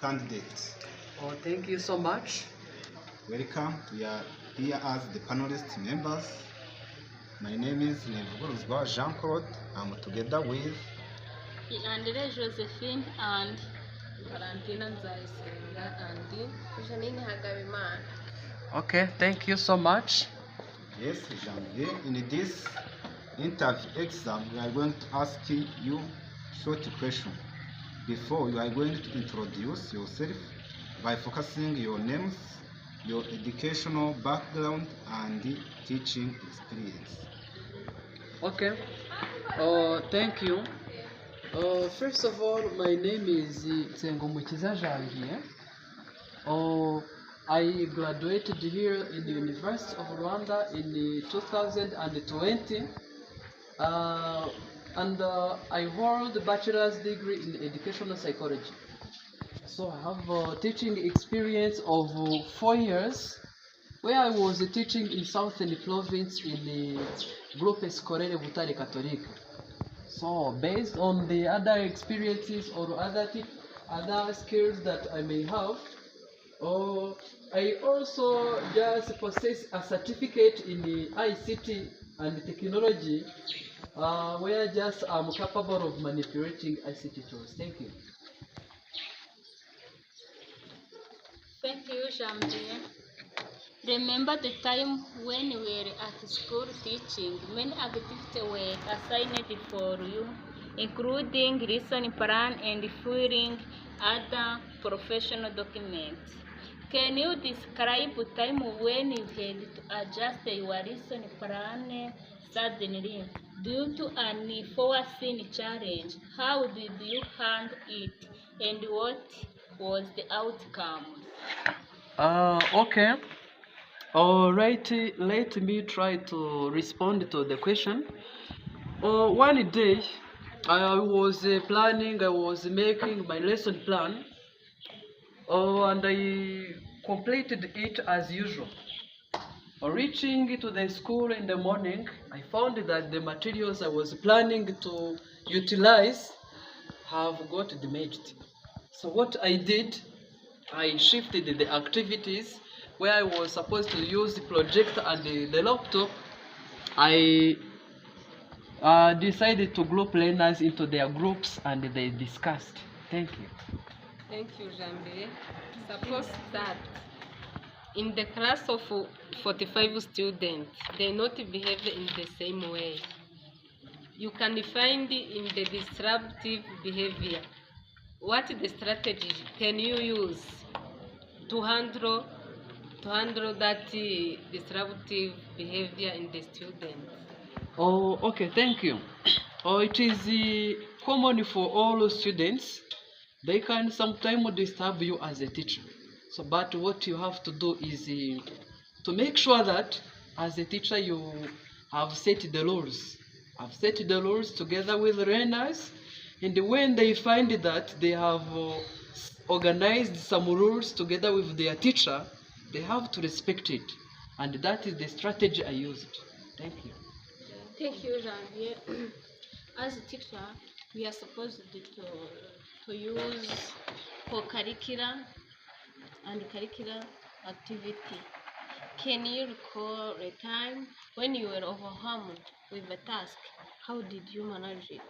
candidates. Oh, thank you so much. Welcome. We are here as the panelist members. My name is Nevuguruzwa Jean-Claude. I'm together with Andre Josephine and Valentina Nzayisenga and Janine Hagabimana. Okay, thank you so much. Yes, Janvier. In this interview exam, we are going to ask you short question. Before you are going to introduce yourself by focusing your names, your educational background, and teaching experience. Okay. Thank you. First of all, my name is Tsengomukiza Janvier. I graduated here in the University of Rwanda in 2020, and I hold a bachelor's degree in educational psychology. So I have a teaching experience of 4 years, where I was teaching in Southern Province in the Groupe Scolaire Butare Catholique. So based on the other experiences or other skills that I may have, I also just possess a certificate in the ICT and technology, where just I'm capable of manipulating ICT tools. Thank you. Thank you, Janvier. Remember the time when we were at school teaching, many activities were assigned for you, including lesson plan and filling other professional documents. Can you describe the time when you had to adjust your lesson plan suddenly due to an unforeseen challenge? How did you handle it, and what was the outcome? Okay. All right. Let me try to respond to the question. One day, I was planning. I was making my lesson plan. And I completed it as usual. Reaching to the school in the morning, I found that the materials I was planning to utilize have got damaged. So what I did, I shifted the activities where I was supposed to use the projector and the laptop. I decided to group learners into their groups and they discussed. Thank you. Thank you, Jambi. Suppose that in the class of 45 students, they not behave in the same way. You can find in the disruptive behavior. What the strategy can you use to handle that disruptive behavior in the students? Oh, okay, thank you. It is common for all students. They can sometimes disturb you as a teacher. So, but what you have to do is to make sure that as a teacher you have set the rules. Have set the rules together with learners, and when they find that they have organized some rules together with their teacher, they have to respect it. And that is the strategy I used. Thank you. Thank you, Janvier. As a teacher, we are supposed to use co-curricular and curricular activity. Can you recall a time when you were overwhelmed with a task? How did you manage it?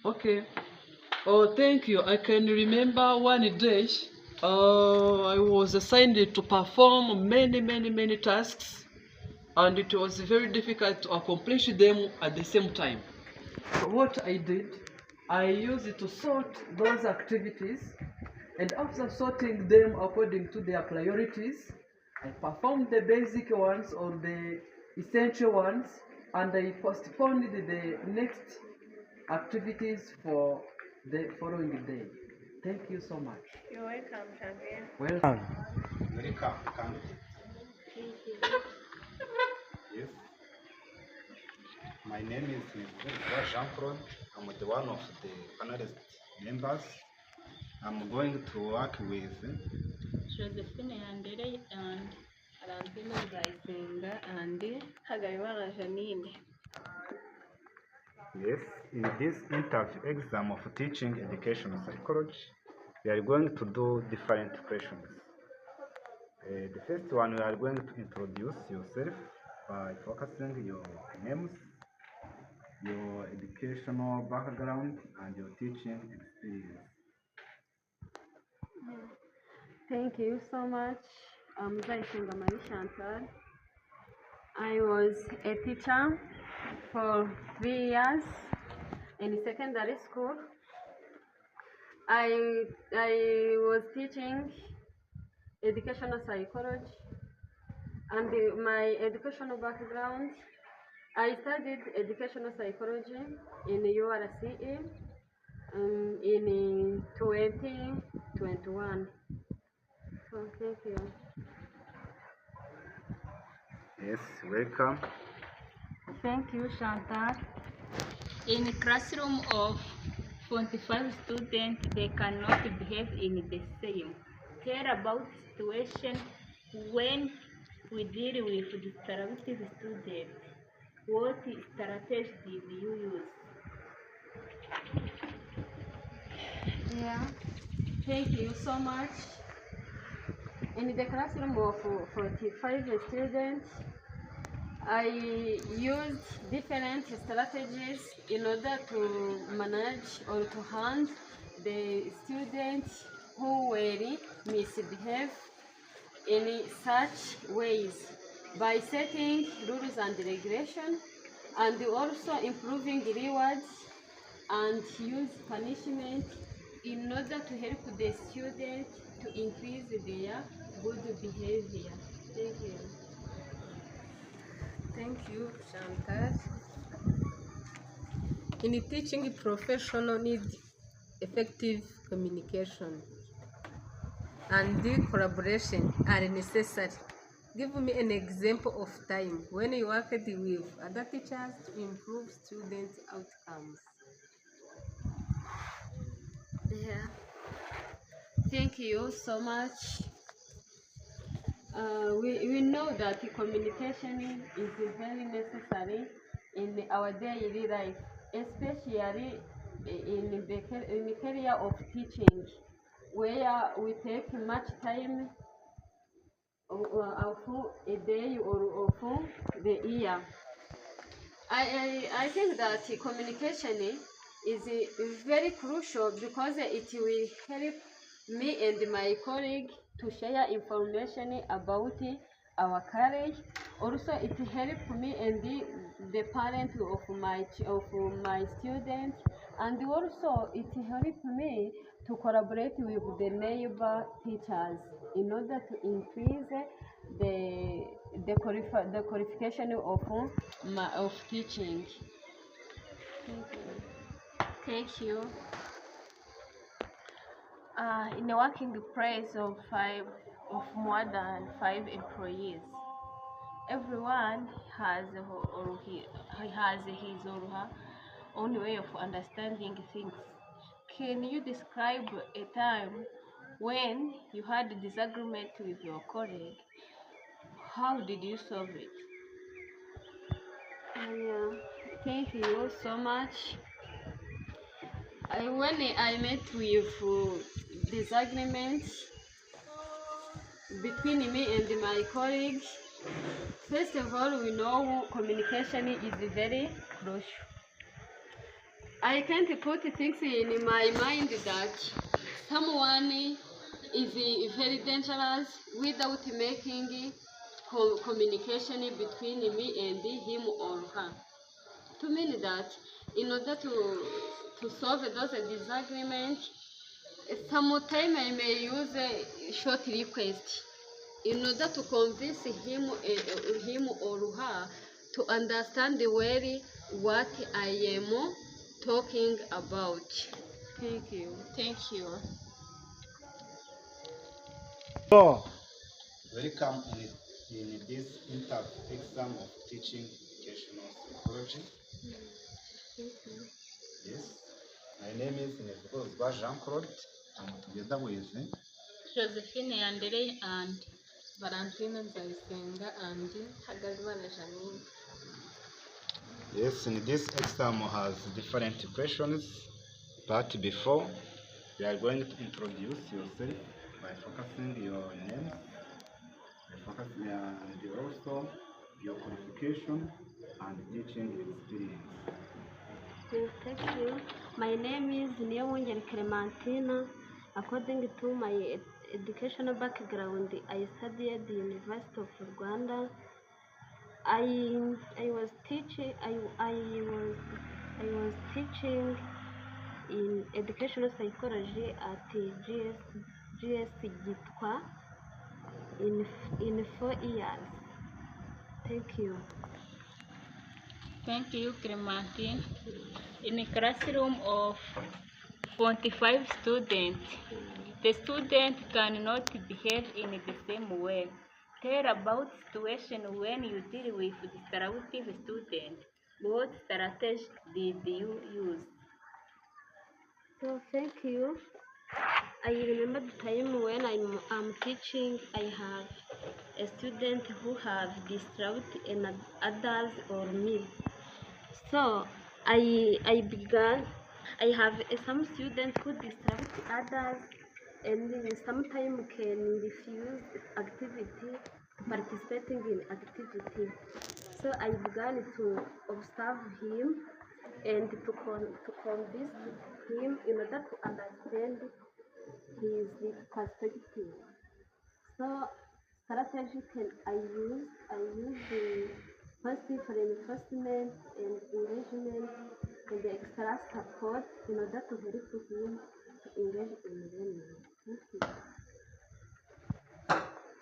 Okay. Oh, thank you. I can remember one day I was assigned to perform many tasks, and it was very difficult to accomplish them at the same time. So what I did, I used to sort those activities, and after sorting them according to their priorities, I performed the basic ones or the essential ones, and I postponed the next activities for the following day. Thank you so much. You're welcome, Janvier. Welcome. Welcome, candidate. Yes. My name is Nevuguruzwa Jean-Claude. I'm the one of the panelist members. I'm going to work with Josephine Andere and Valentina Nzayisenga and Hagabimana Janine. yes, in this interview exam of teaching educational psychology. we are going to do different questions. The first one, we are going to introduce yourself by focusing your names, your educational background, and your teaching experience. Thank you so much. I'm Zaisenga Marie Chantal. I was a teacher for 3 years in secondary school. I was teaching educational psychology, and my educational background, I studied educational psychology in URCE in 2021. So thank you. Yes, welcome. Thank you, Chantal. In a classroom of 45 students, they cannot behave in the same. Care about situation when we deal with disruptive students. What strategy did you use? Yeah, thank you so much. In the classroom of 45 students, I used different strategies in order to manage or to handle the students who were misbehave in such ways by setting rules and regulation, and also improving rewards and use punishment in order to help the students to increase their good behavior. Thank you. Thank you, Chantal. In teaching, professional need effective communication and collaboration are necessary. Give me an example of time when you worked with other teachers to improve student outcomes. Yeah. Thank you so much. We know that communication is very necessary in our daily life, especially in the career of teaching, where we take much time of a day or of the year. I think that communication is very crucial because it will help me and my colleague to share information about our college. Also, it helps me and the parent of my students, and also it helps me to collaborate with the neighbor teachers in order to increase the qualification of teaching. Thank you. Thank you. In a working place of more than 5 employees, everyone has his or her own way of understanding things. Can you describe a time when you had a disagreement with your colleague? How did you solve it? Yeah, thank you so much. When I met with disagreements between me and my colleague, first of all, we know communication is very crucial. I can't put things in my mind that someone is very dangerous without making communication between me and him or her. To mean that in order to solve those disagreements, sometimes I may use a short request in order to convince him or her to understand well what I am talking about. Thank you. Thank you. Welcome in this exam of teaching educational psychology. Yes, my name is Nezgozwa Jean-Claude. I'm together with Josephine Yandere and Valentina Nzayisenga and Hagazimana Janine. yes, in this exam has different questions, but before You are going to introduce yourself by focusing your name, and also your qualification and teaching experience. Thank you. My name is Niyomwungeri Clementina. According to my educational background, I studied at the University of Rwanda. I was teaching in educational psychology at GS Gitwa in 4 years. Thank you. Thank you, Clementine. In a classroom of 45 students, the student cannot behave in the same way. Tell about situation when you deal with disruptive student. What strategy did you use? So thank you. I remember the time when I'm teaching, I have a student who have disrupted others or me. So I began. I have some students who disrupt others and sometimes can refuse activity, participating in activity. So I began to observe him and to convince him in order to understand his perspective. So strategy I use the positive reinforcement and engagement and the extra support in order to help him to engage in learning. Thank you.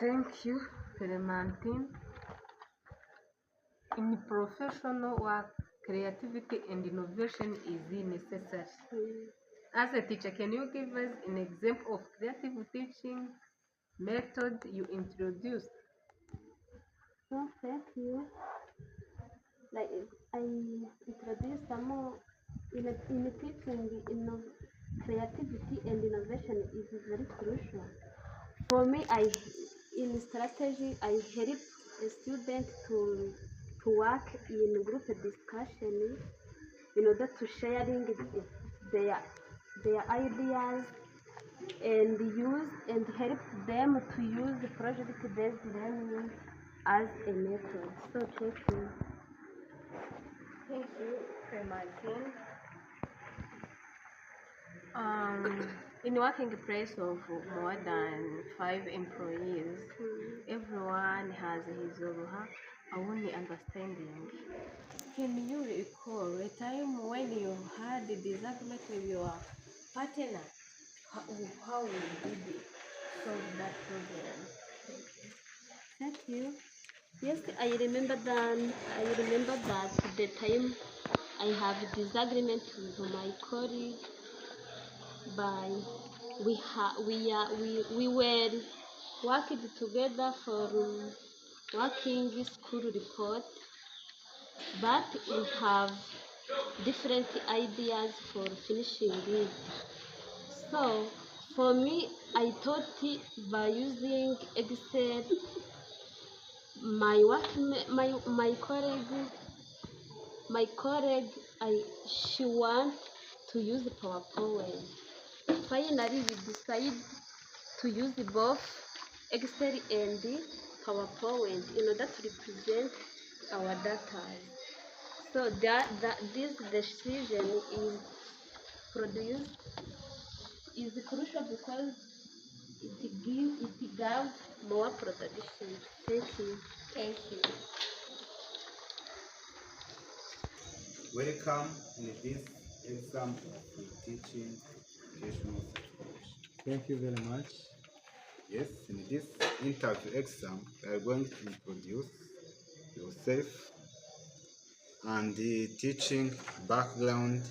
Thank you, Clementine. In professional work, creativity and innovation is necessary. As a teacher, can you give us an example of creative teaching method you introduced? So thank you. Like I introduced some more in teaching creativity and innovation is very crucial. For me, in strategy I help a student to work in group discussion in order to sharing their their ideas and help them to use project-based learning as a method. So thank you. Thank you, Clementine. In working place of more than 5 employees, everyone has his or her own understanding. Can you recall a time when you had a disagreement with your partner? How you did solve that problem? Thank you. Yes, I remember that the time I have disagreement with my colleague by we were working together for working school report, but we have different ideas for finishing it. So for me, I thought by using Excel, my colleague, she want to use PowerPoint. Finally, we decide to use both Excel and PowerPoint in order to represent our data. So this decision is crucial because it gives more production. Thank you. Thank you. Welcome in this exam of teaching educational psychology. Thank you very much. Yes, in this interview exam, we are going to introduce yourself and the teaching background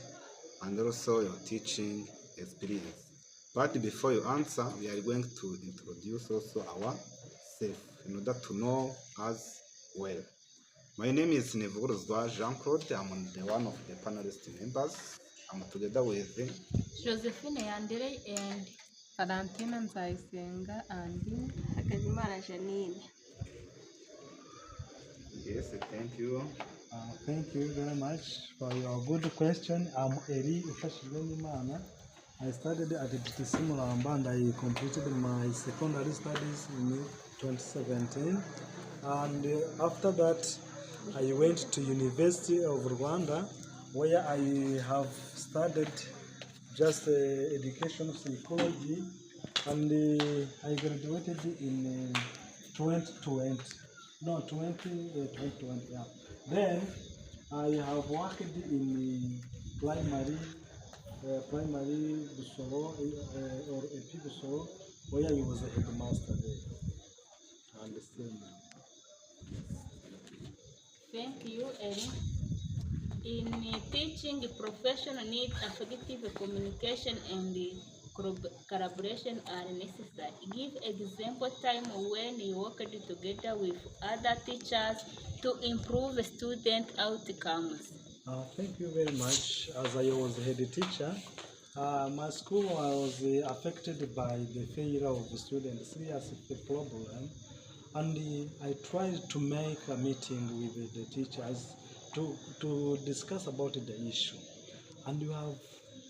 and also your teaching experience. But before you answer, we are going to introduce also ourselves in order to know us well. My name is Nevuruzwa Jean-Claude. I'm the one of the panelist members. I'm together with Josephine Yandere and Valentina Nzayisenga and Hakizimana Janine. Yes, thank you. Thank you very much for your good question. I'm Eli Ufashijwenimana. I studied at TTC Mulamba and I completed my secondary studies in 2017. And after that, I went to University of Rwanda, where I have studied just education psychology, and I graduated in 2020. No, 2020, yeah. Then I have worked in primary Busoro or AP Busoro, where I was a headmaster there. I understand now. Thank you, Erin. In teaching, professional needs effective communication and collaboration are necessary. Give example time when you worked together with other teachers to improve student outcomes. Thank you very much. As I was head teacher, my school was affected by the failure of the students, serious problem, and I tried to make a meeting with the teachers to discuss about the issue. And we have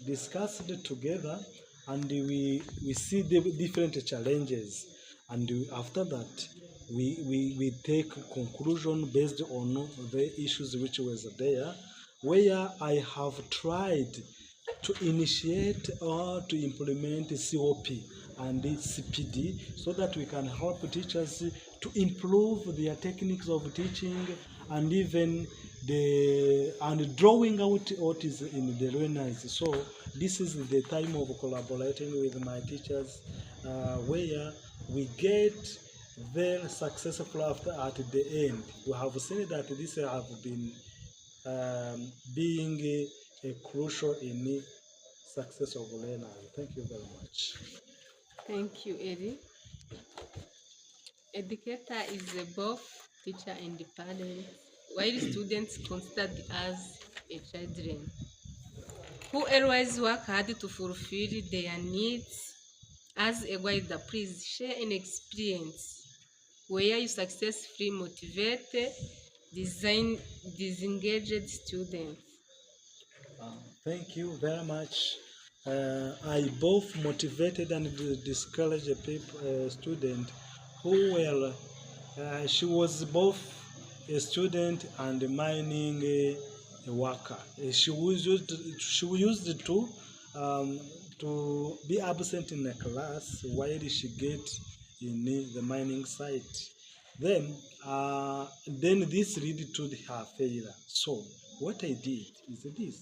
discussed it together, and we see the different challenges, and after that we take conclusion based on the issues which was there, where I have tried to initiate or to implement COP and CPD so that we can help teachers to improve their techniques of teaching, and even drawing out what is in the learners. So this is the time of collaborating with my teachers, where we get very successful after at the end. We have seen that this have been being crucial in the success of learner. Thank you very much. Thank you, Eddie. Educator is both teacher and parent, while students considered as a children who always work hard to fulfill their needs. As a guide, please share an experience where you successfully motivate disengaged students. Thank you very much. I both motivated and discouraged a student who were, she was both a student and a mining a worker. She used to be absent in the class while she get in the mining site. Then this led to her failure. So what I did is this.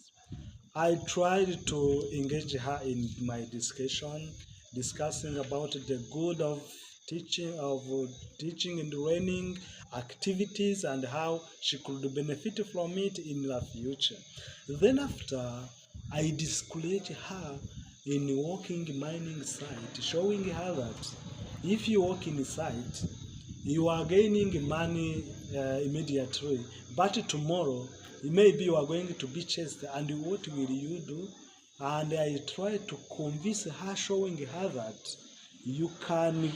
I tried to engage her in my discussion, discussing about the good of teaching and learning activities and how she could benefit from it in the future. Then after, I discouraged her in working mining site, showing her that if you work in the site, you are gaining money immediately, but tomorrow maybe you are going to be chased, and what will you do? And I try to convince her, showing her that you can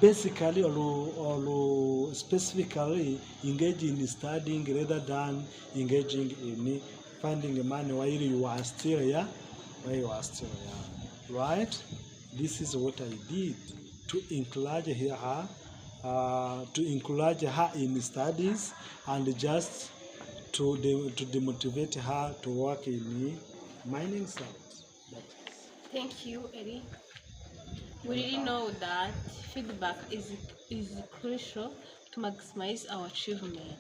basically or specifically engage in studying rather than engaging in finding money while you are still here, right? This is what I did to encourage her. To encourage her in studies and just to demotivate her to work in the mining site. Thank you, Eddie. We really know that feedback is crucial to maximize our achievement.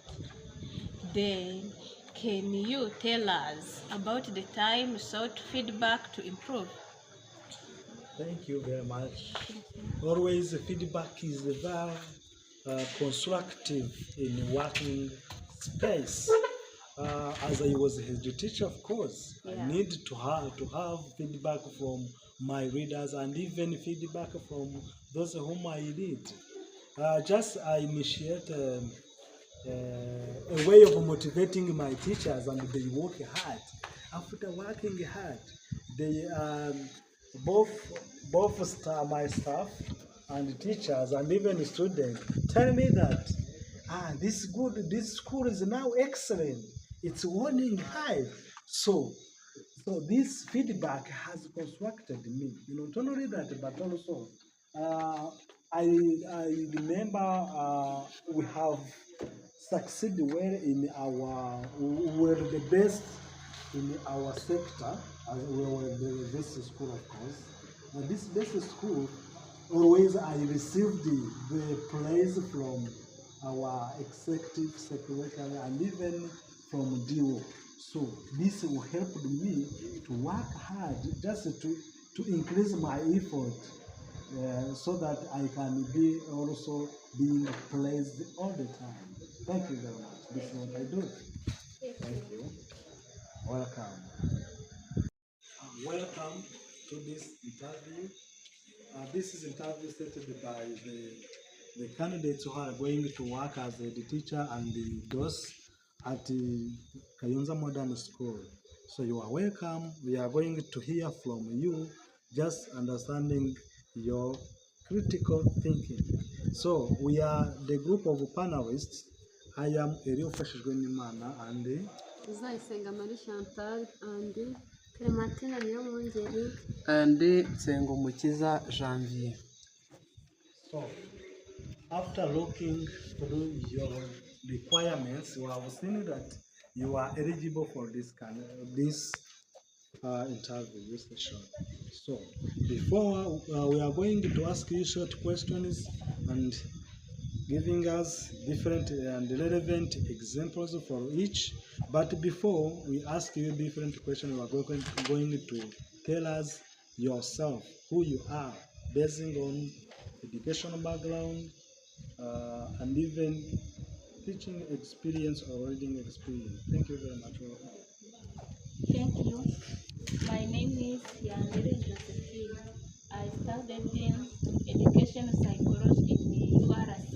Then, can you tell us about the time you sought feedback to improve? Thank you very much. Always feedback is very constructive in working space. As I was a teacher, of course, yeah. I need to have feedback from my readers and even feedback from those whom I lead. I initiate a way of motivating my teachers, and they work hard. After working hard, they both my staff and teachers and even students tell me that this school is now excellent. It's running high. So So this feedback has constructed me. Not only that, but also I remember we have succeeded well in we were the best in our sector, as we were the best school, of course. And this best school, always I received the praise from our executive secretary and even from DO. So this will help me to work hard just to increase my effort so that I can be also being praised all the time. Thank you very much. This is what I do. Thank you. Welcome. Welcome to this interview. This is interview stated by the candidates who are going to work as the teacher and the DOS at the Kayonza Modern School. So you are welcome. We are going to hear from you, just understanding your critical thinking. So we are the group of panelists. I am Elio Fashishwenimana and Uzayisenga Marie Chantal and Clementine Niyomwungeri and Nsengumukiza Janvier. so after looking through your requirements, you have seen that you are eligible for this interview session. So before we are going to ask you short questions and giving us different and relevant examples for each. But before we ask you different questions, we are going to tell us yourself, who you are, basing on educational background and even teaching experience or reading experience. Thank you very much. Thank you. My name is Yandere Josephine. I studied in education psychology in URC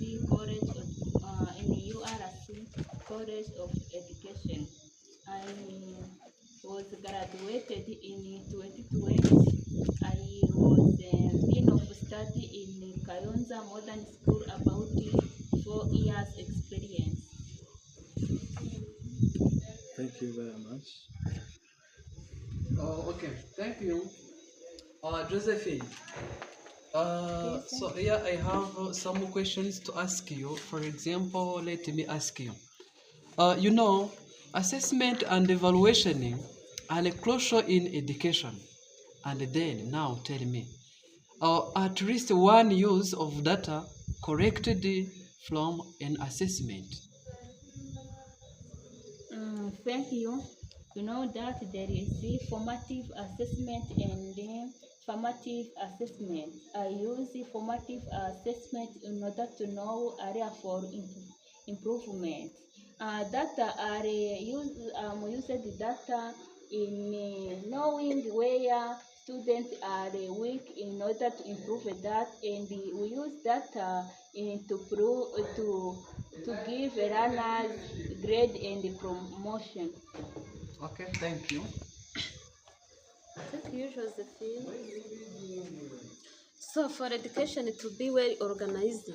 College of Education. I was graduated in 2020. I was dean of study in Kayonza Modern School, about 4 years experience. Thank you very much. Okay, thank you. Josephine. So here I have some questions to ask you. For example, let me ask you. Assessment and evaluation are crucial in education. And then now tell me, at least one use of data corrected from an assessment. Thank you. You know that there is the formative assessment and the formative assessment. I use the formative assessment in order to know area for improvement. Data are used the data in knowing where students are weak in order to improve that, and we use data to give learners grade and promotion. Okay, thank you. Thank you, Josephine. So for education to be well organized,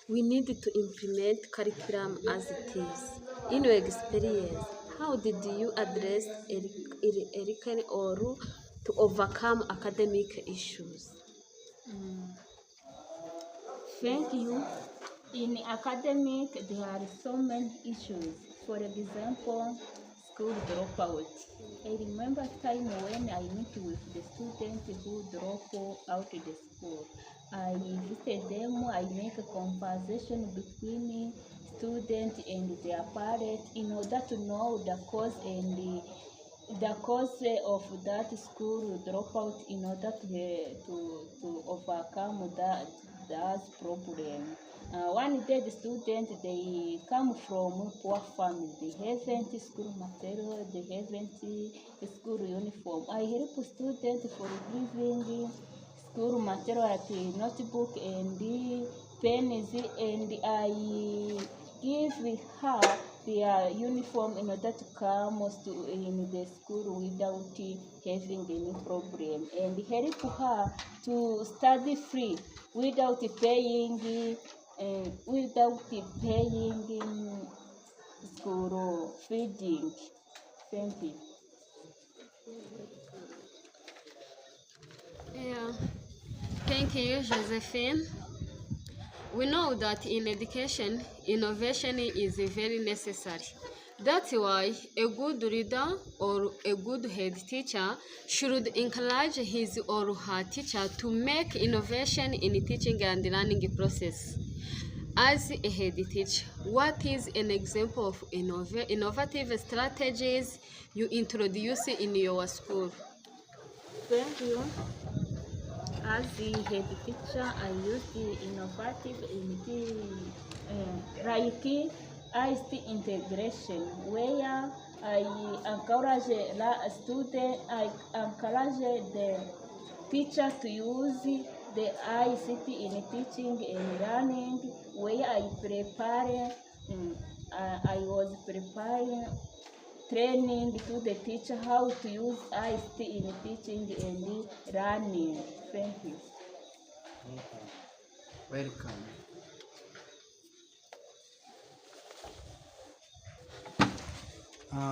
we need to implement curriculum as it is. In your experience, how did you address or to overcome academic issues? Thank you. In academic, there are so many issues. For example, school dropout. I remember time when I meet with the students who drop out of the school. I visit them, I make a conversation between students and their parents in order to know the cause and the cause of that school dropout in order to overcome that problem. One day the students, they come from poor family, they haven't school material, they haven't school uniform. I help students for giving school material like notebook and pens, and I give her their uniform in order to come in the school without having any problem, and help her to study free without paying school feeding. Thank you. Yeah. Thank you, Josephine. We know that in education, innovation is very necessary. That's why a good leader or a good head teacher should encourage his or her teacher to make innovation in teaching and learning process. As a head teacher, what is an example of innovative strategies you introduce in your school? Thank you. As the head teacher, I use the innovative in the like ICT integration, where I encourage the student, I encourage the teacher to use the ICT in teaching and learning, where I was preparing training to the teacher how to use ICT in teaching and learning. Thank you. Welcome.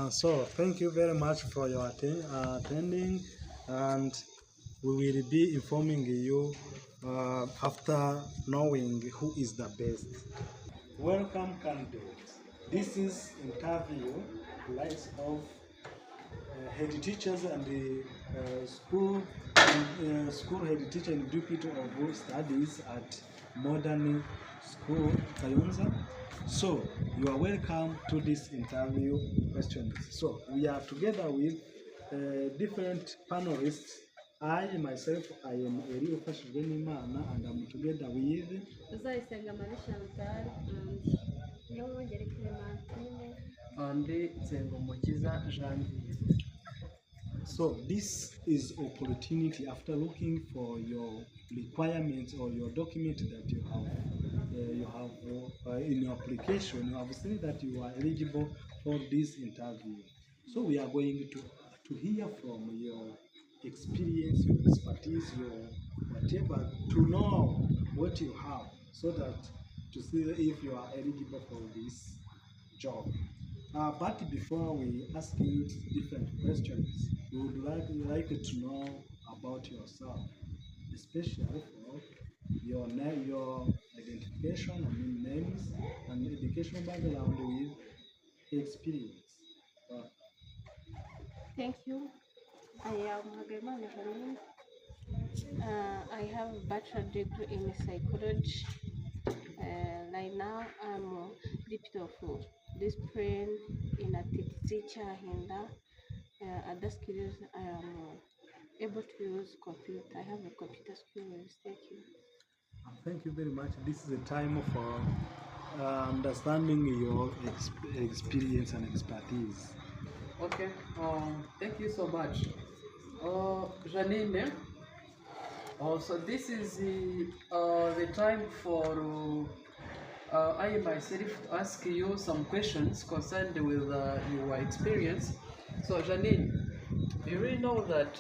So thank you very much for your attending, and we will be informing you after knowing who is the best. Welcome, candidates. This is interview rights of head teachers and the school head teacher and deputy of studies at Modern School Kayonza. So you are welcome to this interview questions. So we are together with different panelists. I myself, I am Elio Fashvenimana, and I'm together with Uzayisenga Marie Chantal and Nyamwongere Clementine. and Nsengomukiza Janvier. So this is opportunity after looking for your requirements or your document that you have in your application. You have seen that you are eligible for this interview. So we are going to hear from your experience, your expertise, your whatever, to know what you have, so that to see if you are eligible for this job. But before we ask you different questions, we would like to know about yourself, especially for your name, your identification, names, and educational background with experience. Thank you. I am Hagemana Janine. I have a bachelor degree in psychology. Right now, I'm a deputy of discipline in a teacher Hinda. Other skills, I am able to use computer. I have a computer skills. Thank you. Thank you very much. This is a time for understanding your experience and expertise. Okay, thank you so much. Janine, so this is the time for I myself to ask you some questions concerned with your experience. So Janine, you really know that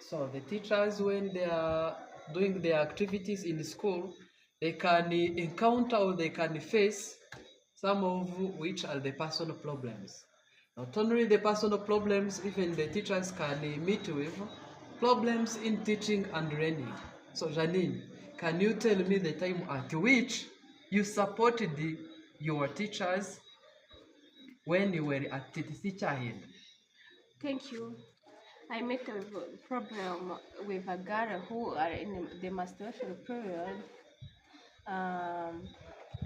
so the teachers, when they are doing their activities in school, they can encounter or they can face some of which are the personal problems. Not only the personal problems, even the teachers can meet with problems in teaching and learning. So Janine, can you tell me the time at which you supported your teachers when you were at the teacher end? Thank you. I met a problem with a girl who are in the masturbation period.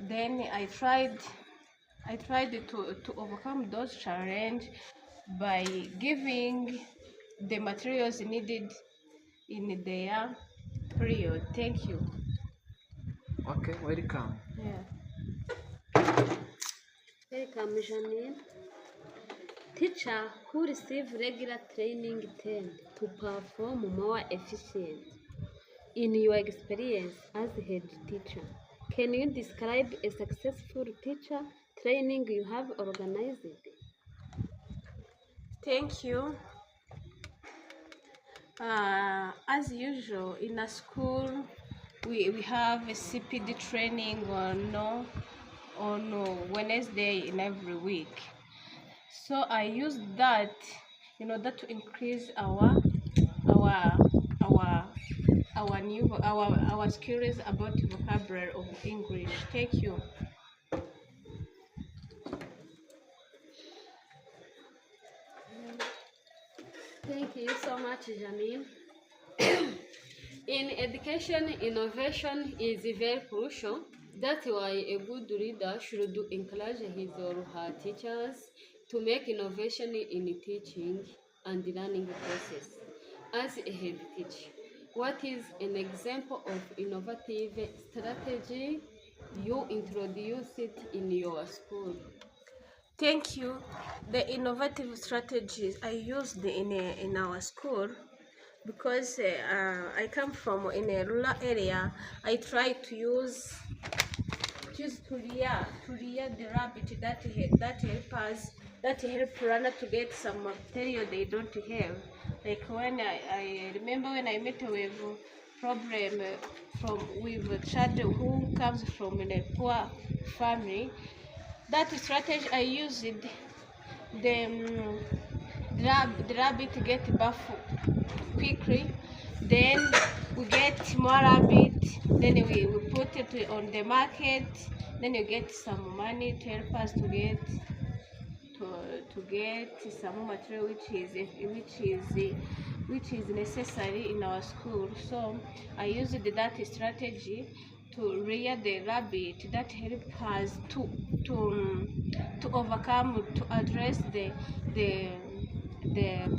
Then I tried to overcome those challenges by giving the materials needed in their period. Thank you. Okay, welcome. Yeah. Welcome, Janine. Teacher who receive regular training tend to perform more efficient. In your experience as head teacher, can you describe a successful teacher training you have organized? Thank you. As usual, in a school, we have a CPD training on Wednesday in every week. So I use that in order to increase our our skills about vocabulary of English. Thank you. Thank you so much, Jamil. In education, innovation is very crucial. That's why a good leader should encourage his or her teachers to make innovation in teaching and learning process. As a head teacher, what is an example of innovative strategy you introduced in your school? Thank you. The innovative strategies I used in our school, because I come from in a rural area, I try to use to rear the rabbit that help runner to get some material they don't have. Like when I remember when I met with problem with a child who comes from a poor family. That strategy I used, the rabbit get buff quickly, then we get more rabbit, then we put it on the market, then you get some money to help us to get some material which is necessary in our school. So I used that strategy to rear the rabbit that help us to overcome, to address the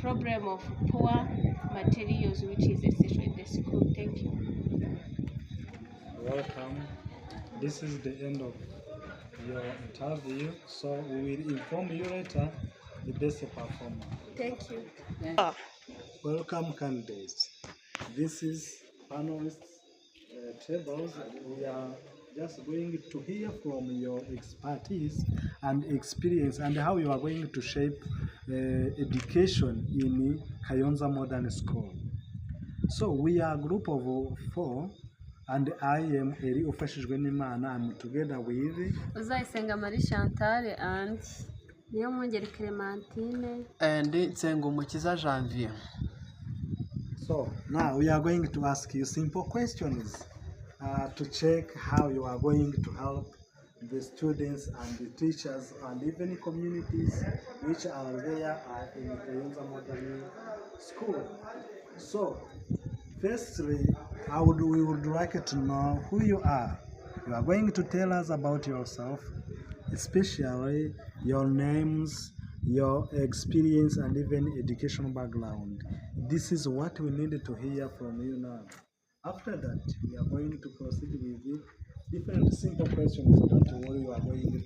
problem of poor materials which is essential in the school. Thank you. Welcome. This is the end of your interview, so we will inform you later the best performer. Thank you. Welcome, candidates. This is panelists tables. We are just going to hear from your expertise and experience and how you are going to shape education in Kayonza Modern School. So we are a group of 4, and I am Eri Ufashijwe n'Imana. I'm together with Uzayisenga Marie Chantal and Niyomwungeri Clementine and Nsengumukiza Janvier. So now we are going to ask you simple questions to check how you are going to help the students and the teachers and even communities which are there in Kayonza Modern School. So firstly, we would like to know who you are. You are going to tell us about yourself, especially your names, your experience, and even educational background. This is what we need to hear from you now. After that, we are going to proceed with different simple questions. Don't worry, you are going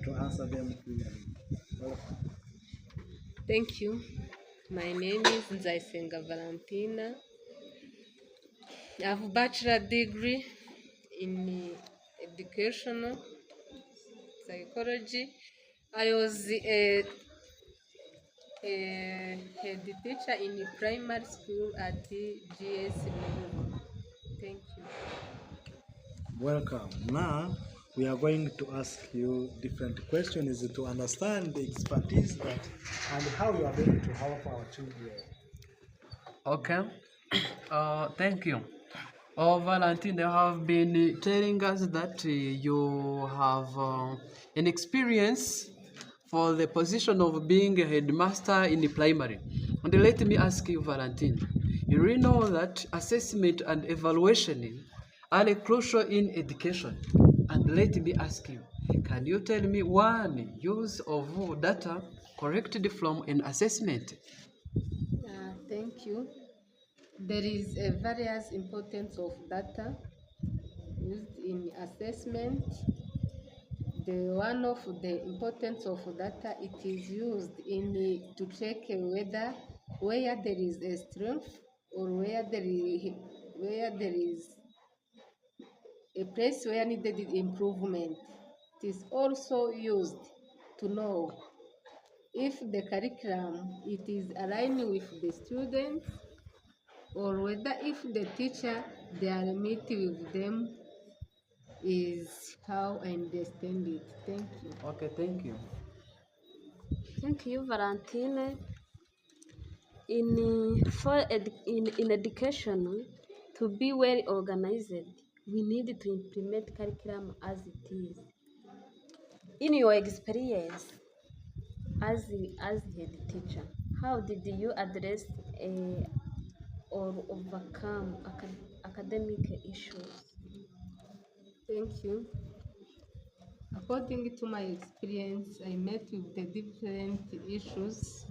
to answer them clearly. Welcome. Thank you. My name is Nzayisenga Valentina. I have a bachelor degree in educational psychology. I was a head teacher in primary school at the GS Mugumu. Thank you. Welcome. Now we are going to ask you different questions to understand the expertise and how you are going to help our children. Okay. Thank you. Valentine, you have been telling us that you have an experience for the position of being a headmaster in the primary. And let me ask you, Valentine, you really know that assessment and evaluation are crucial in education. And let me ask you, can you tell me one use of data corrected from an assessment? Thank you. There is a various importance of data used in assessment. The one of the importance of data, it is used to check whether where there is a strength or where there is a place where needed improvement. It is also used to know if the curriculum it is aligned with the students, or whether if the teacher they are meeting with them is how I understand it. Thank you. Okay, thank you. Thank you, Valentine. In education, To be well organized, we need to implement curriculum as it is. In your experience as head teacher, how did you address or overcome academic issues? Thank you. According to my experience, I met with the different issues,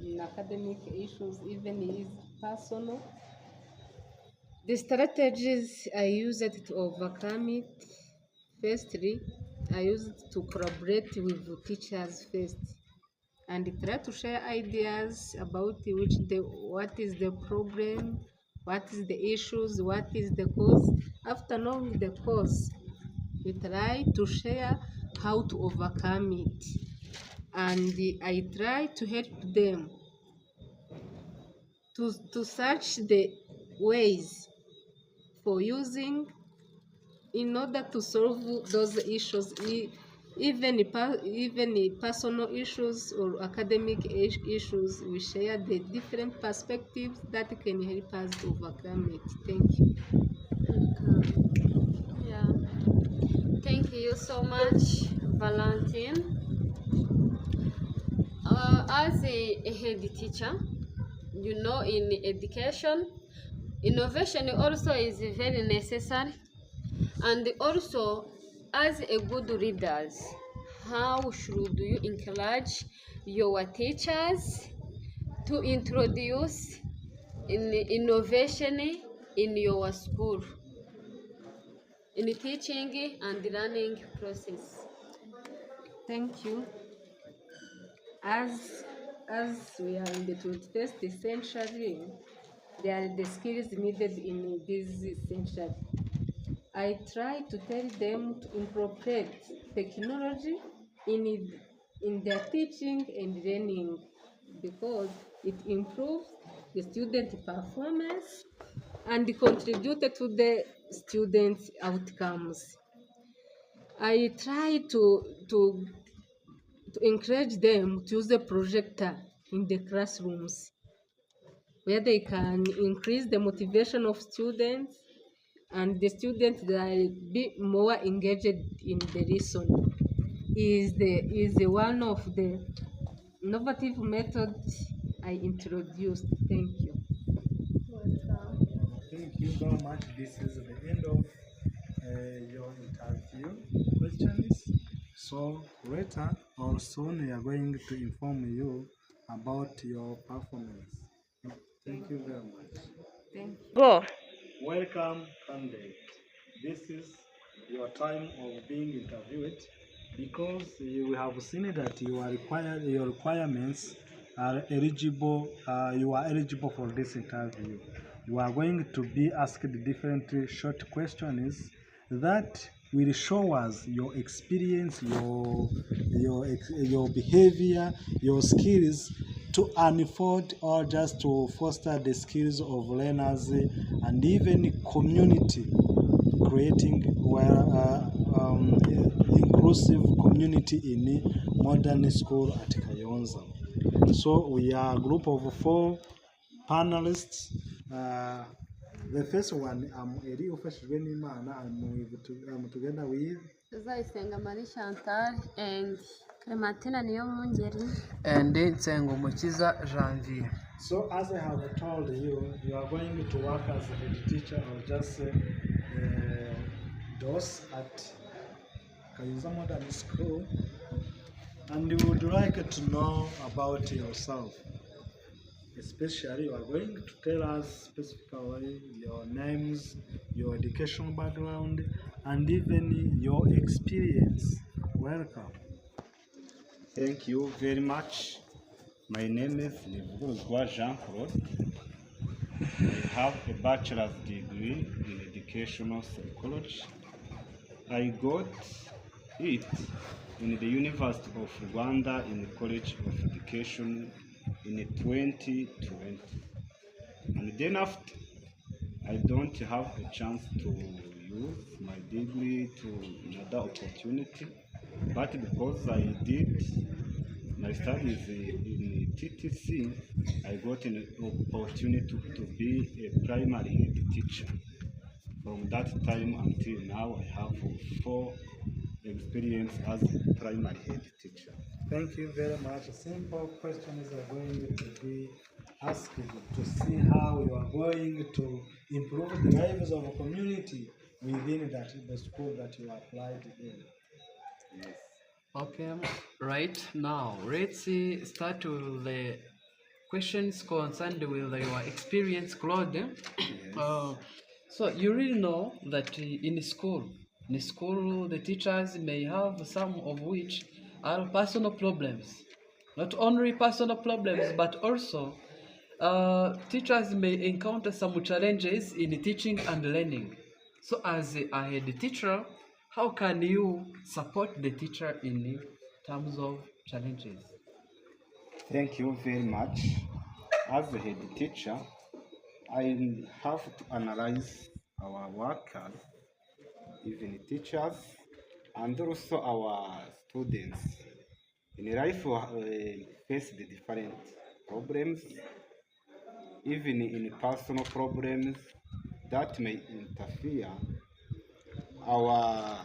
in academic issues, even is personal. The strategies I used to overcome it, firstly, I used to collaborate with the teachers first and try to share ideas about what is the problem, what is the issues, what is the cause. After knowing the cause, we try to share how to overcome it, and I try to help them to search the ways for using in order to solve those issues, even personal issues or academic issues. We share the different perspectives that can help us to overcome it. Thank you. Yeah. Thank you so much, Valentine. As a head teacher, you know, in education, innovation also is very necessary. And also, as a good leaders, how should you encourage your teachers to introduce innovation in your school, in the teaching and learning process? Thank you. As we are in the 21st century, there are the skills needed in this century. I try to tell them to incorporate technology in their teaching and learning because it improves the student performance and contributes to the students' outcomes. I try to encourage them to use the projector in the classrooms where they can increase the motivation of students and the students will be more engaged in the lesson. Is one of the innovative methods I introduced. Thank you. Thank you very much. This is the end of your interview questions. So later or soon we are going to inform you about your performance. Thank you very much. Thank you. Go. Welcome, candidate. This is your time of being interviewed because you have seen that your requirements are eligible. You are eligible for this interview. You are going to be asked different short questions that will show us your experience, your behavior, your skills to unfold or just to foster the skills of learners and even community, creating inclusive community in modern school at Kayonza. So we are a group of 4 panelists. The first one, I'm Eri Ufashijwe n'Imana. I'm together with Uzayisenga Marie Chantal and Clementina Niyomwungeri and Nsengumukiza Janvier. So as I have told you, you are going to work as a head teacher or just DOS at Kayonza Modern School, and you would like to know about yourself. Especially, you are going to tell us specifically your names, your educational background, and even your experience. Welcome. Thank you very much. My name is Livuguruzwa Jean-Claude. I have a bachelor's degree in educational psychology. I got it in the University of Rwanda in the College of Education in 2020. And then after, I don't have a chance to use my degree to another opportunity, but because I did my studies in TTC, I got an opportunity to be a primary head teacher. From that time until now, I have 4 experience as a primary head teacher. Thank you very much. Simple questions are going to be asked to see how you are going to improve the lives of a community within the school that you applied in. Yes. Okay, right now let's start with the questions concerned with your experience, Claude. So you really know that in school the teachers may have some of which are personal problems. Not only personal problems, but also teachers may encounter some challenges in teaching and learning. So as a head teacher, how can you support the teacher in terms of challenges? Thank you very much. As a head teacher, I have to analyze our workers, even teachers, and also our students. In life, we face the different problems, even in personal problems that may interfere our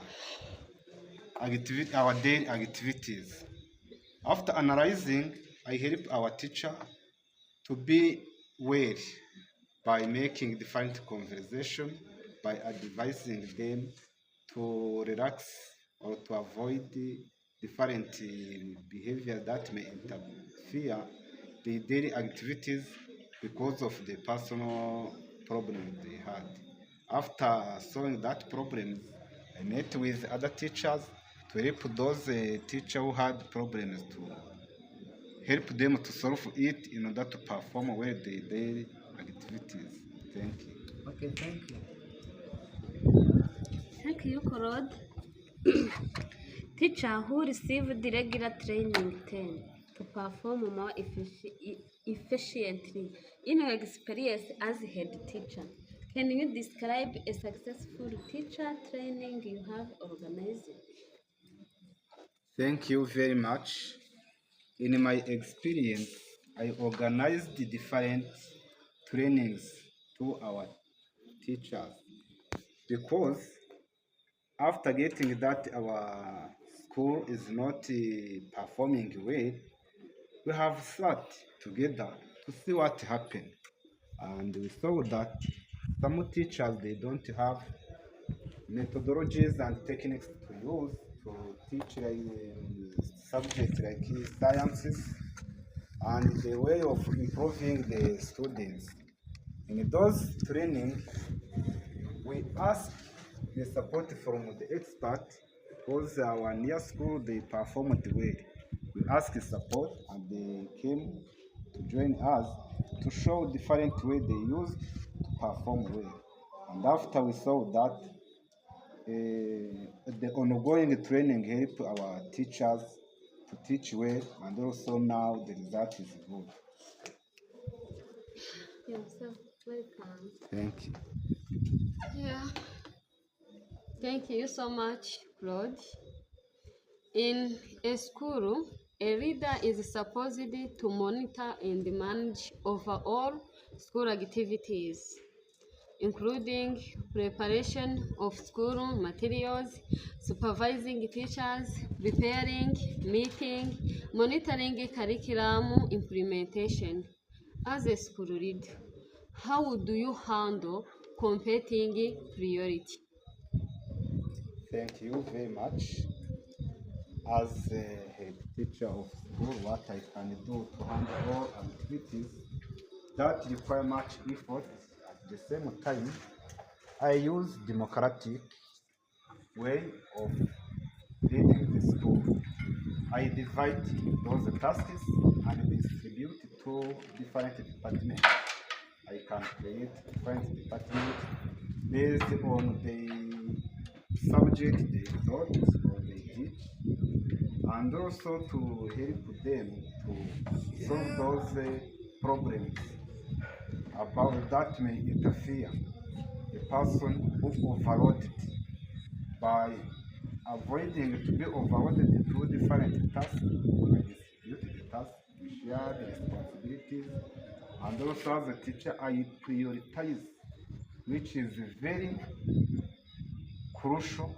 our daily activities. After analyzing, I help our teacher to be well by making different conversation, by advising them to relax or to avoid the different behavior that may interfere the daily activities because of the personal problem they had. After solving that problem, I met with other teachers to help those teachers who had problems to help them to solve it in order to perform well their daily activities. Thank you. Okay, thank you. Thank you, Claude. Teacher who received regular training tend to perform more efficiently. In your experience as a head teacher, can you describe a successful teacher training you have organized? Thank you very much. In my experience, I organized the different trainings to our teachers because after getting that our school is not performing well, we have sat together to see what happened. And we saw that some teachers, they don't have methodologies and techniques to use to teach subjects like sciences and the way of improving the students. In those trainings, we ask the support from the expert because our near school they performed well. We asked support and they came to join us to show different way they used to perform well. And after we saw that, the ongoing training help our teachers to teach well, and also now the result is good. You're so welcome. Thank you. Yeah. Thank you so much, Claude. In a school, a leader is supposed to monitor and manage overall school activities, including preparation of school materials, supervising teachers, preparing, meeting, monitoring curriculum implementation. As a school leader, how do you handle competing priority? Thank you very much. As a head teacher of school, what I can do to handle all activities that require much effort at the same time, I use democratic way of leading the school. I divide those tasks and distribute to different departments. I can create different departments based on the subject they taught or they teach, and also to help them to solve those problems about that may interfere the person who overloaded by avoiding to be overloaded to different tasks. distribute the tasks, we share the responsibilities, and also as a teacher, I prioritize, which is very crucial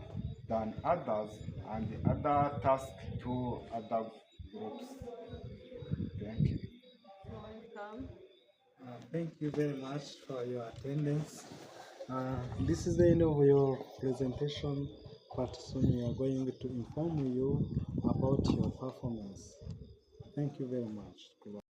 than others and the other tasks to other groups. Thank you. Welcome. Thank you very much for your attendance. This is the end of your presentation, but soon we are going to inform you about your performance. Thank you very much.